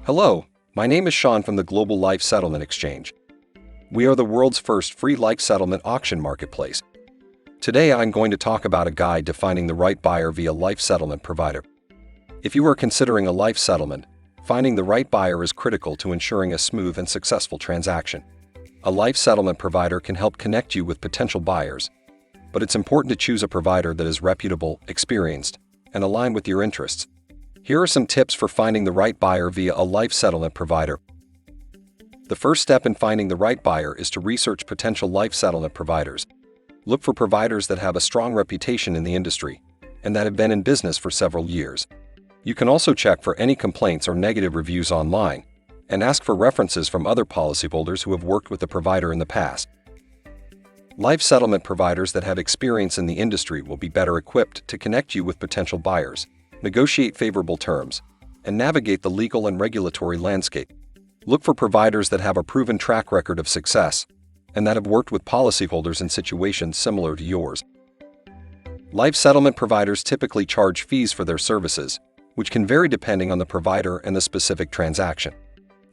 Hello, my name is Sean from the Global Life Settlement Exchange. We are the world's first free life settlement auction marketplace. Today I'm going to talk about a guide to finding the right buyer via life settlement provider. If you are considering a life settlement, finding the right buyer is critical to ensuring a smooth and successful transaction. A life settlement provider can help connect you with potential buyers, but it's important to choose a provider that is reputable, experienced, and aligned with your interests. Here are some tips for finding the right buyer via a life settlement provider. The first step in finding the right buyer is to research potential life settlement providers. Look for providers that have a strong reputation in the industry and that have been in business for several years. You can also check for any complaints or negative reviews online and ask for references from other policyholders who have worked with the provider in the past. Life settlement providers that have experience in the industry will be better equipped to connect you with potential buyers, negotiate favorable terms, and navigate the legal and regulatory landscape. Look for providers that have a proven track record of success and that have worked with policyholders in situations similar to yours. Life settlement providers typically charge fees for their services, which can vary depending on the provider and the specific transaction.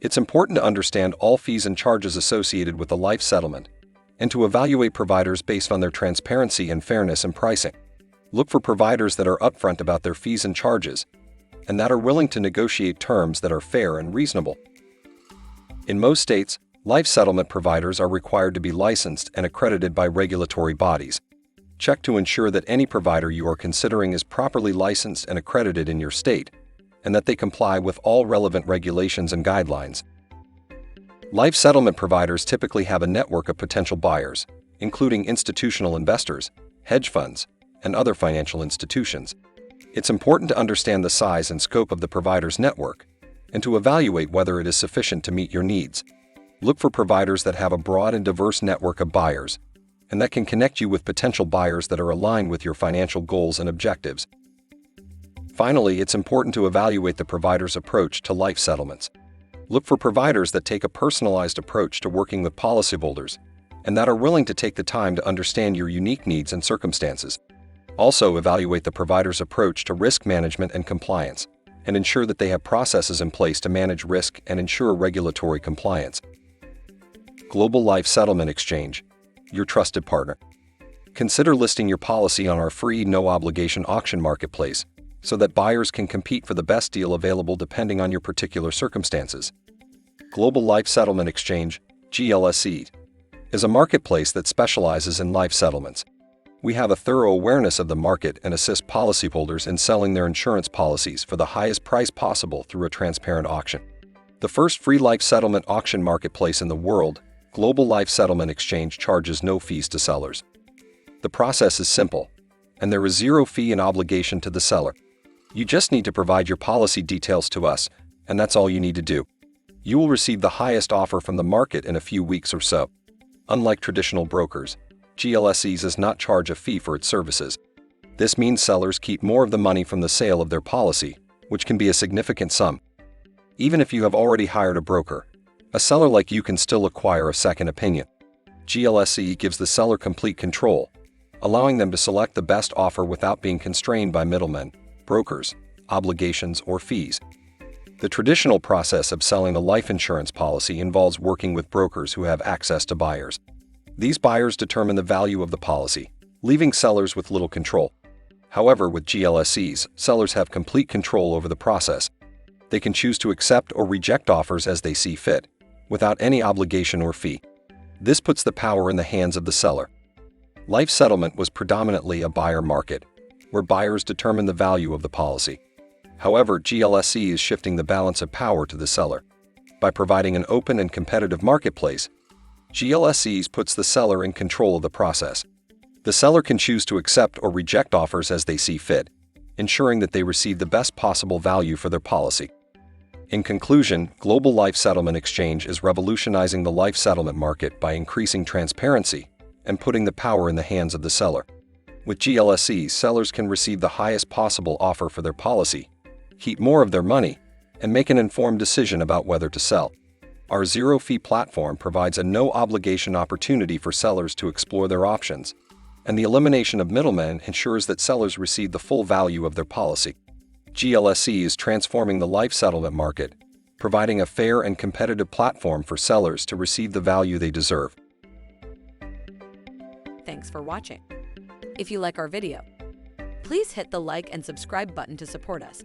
It's important to understand all fees and charges associated with a life settlement and to evaluate providers based on their transparency and fairness in pricing. Look for providers that are upfront about their fees and charges and that are willing to negotiate terms that are fair and reasonable. In most states, life settlement providers are required to be licensed and accredited by regulatory bodies. Check to ensure that any provider you are considering is properly licensed and accredited in your state and that they comply with all relevant regulations and guidelines. Life settlement providers typically have a network of potential buyers, including institutional investors, hedge funds, and other financial institutions. It's important to understand the size and scope of the provider's network and to evaluate whether it is sufficient to meet your needs. Look for providers that have a broad and diverse network of buyers and that can connect you with potential buyers that are aligned with your financial goals and objectives. Finally, it's important to evaluate the provider's approach to life settlements. Look for providers that take a personalized approach to working with policyholders and that are willing to take the time to understand your unique needs and circumstances. Also, evaluate the provider's approach to risk management and compliance and ensure that they have processes in place to manage risk and ensure regulatory compliance. Global Life Settlement Exchange, your trusted partner. Consider listing your policy on our free no-obligation auction marketplace so that buyers can compete for the best deal available depending on your particular circumstances. Global Life Settlement Exchange, GLSE, is a marketplace that specializes in life settlements. We have a thorough awareness of the market and assist policyholders in selling their insurance policies for the highest price possible through a transparent auction. The first free life settlement auction marketplace in the world, Global Life Settlement Exchange charges no fees to sellers. The process is simple, and there is zero fee and obligation to the seller. You just need to provide your policy details to us, and that's all you need to do. You will receive the highest offer from the market in a few weeks or so. Unlike traditional brokers, GLSE does not charge a fee for its services. This means sellers keep more of the money from the sale of their policy, which can be a significant sum. Even if you have already hired a broker, a seller like you can still acquire a second opinion. GLSE gives the seller complete control, allowing them to select the best offer without being constrained by middlemen, brokers, obligations, or fees. The traditional process of selling a life insurance policy involves working with brokers who have access to buyers. These buyers determine the value of the policy, leaving sellers with little control. However, with GLSEs, sellers have complete control over the process. They can choose to accept or reject offers as they see fit, without any obligation or fee. This puts the power in the hands of the seller. Life settlement was predominantly a buyer market, where buyers determine the value of the policy. However, GLSE is shifting the balance of power to the seller. By providing an open and competitive marketplace, GLSE puts the seller in control of the process. The seller can choose to accept or reject offers as they see fit, ensuring that they receive the best possible value for their policy. In conclusion, Global Life Settlement Exchange is revolutionizing the life settlement market by increasing transparency and putting the power in the hands of the seller. With GLSE, sellers can receive the highest possible offer for their policy, keep more of their money, and make an informed decision about whether to sell. Our zero-fee platform provides a no-obligation opportunity for sellers to explore their options, and the elimination of middlemen ensures that sellers receive the full value of their policy. GLSE is transforming the life settlement market, providing a fair and competitive platform for sellers to receive the value they deserve. Thanks for watching. If you like our video, please hit the like and subscribe button to support us.